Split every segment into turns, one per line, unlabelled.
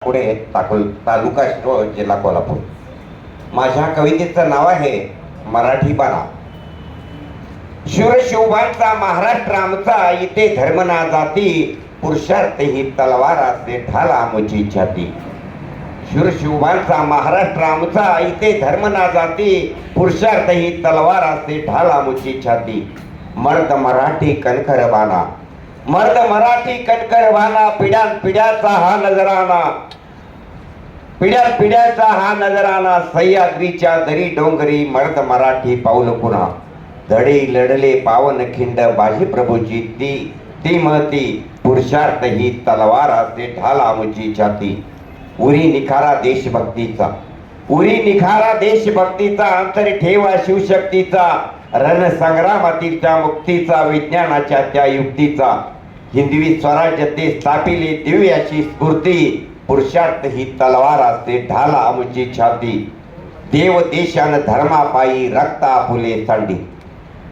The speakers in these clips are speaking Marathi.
पुढे तालुका शिरोळ जिल्हा कोल्हापूर। माझ्या कवितेचं नाव आहे मराठी बाणा। शूरशोभांचा महाराष्ट्र आमचा, इथे धर्म ना जाती, पुरुषार्थ ही तलवार असते ढाल आमची छाती। शूरशोभांचा महाराष्ट्र आमचा, इथे धर्म ना जाती, पुरुषार्थ ही तलवार असते ढाल आमची छाती। मर्द मराठी कणखर बाणा, मर्द मराठी कणखर बाणा, पिढ्यान पिढ्याचा हा नजराना, पिढ्यान पिढ्याचा हा नजराना। सह्याद्रीच्या दरी डोंगरी मर्द मराठी पाऊल पुन्हा, धडे लढले पावन खिंड बाजी प्रभूची ती महती, पुरुषार्थ ही तलवार असते ढाल आमची छाती। उरी निखारा देशभक्तीचा, उरी निखारा देशभक्तीचा, अंतरी ठेवा शिवशक्तीचा, रणसंग्रामातील त्या मुक्तीचा, विज्ञानाच्या त्या युक्तीचा। हिंदवी स्वराज्य ते स्थापिले दिव्य अशी स्फूर्ती, पुरुषार्थ ही तलवार असते ढाल आमची छाती। देव देशान धर्मापायी रक्त आपुले सांडी,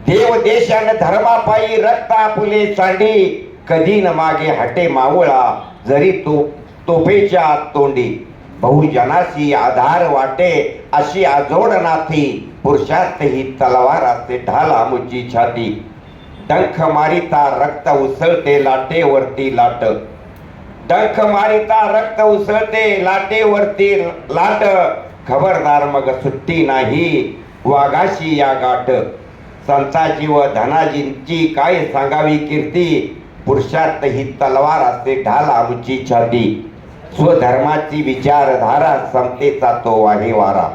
देव देशान धर्मापायी रक्त आपुले सांडी, कधी न मागे हटे मावळा जरी तोफेच्या तोंडी। बहुजनाशी आधार वाटे अशी आजोड नाथी, पुरुषार्थ ही तलवार असते ढाल आमची छाती। डंख मारिता रक्त उसळते लाटेवरती लाट, डंख मारिता रक्त उसळते लाटेवरती लाट, खबरदार मग सुट्टी नाही वाघाशी या गाठ। संताजी व धनाजींची काय सांगावी कीर्ती, पुरुषार्थ ही तलवार असते ढाल आमची छाती। स्वधर्माची विचारधारा समतेचा तो वाहेवारा,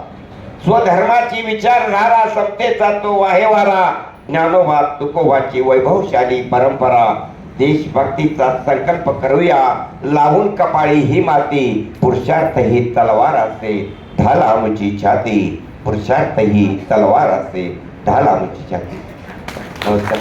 स्वधर्माची विचारधारा समतेचा तो वाहेवारा। ज्ञानोबा तुकोबाची वैभवशाली परंपरा, देशभक्तीचा संकल्प करूया लावून कपाळी ही माती, पुरुषार्थ ही तलवार असते ढाल आमची छाती, पुरुषार्थ ही तलवार असते ढाल आमची छाती। नमस्कार।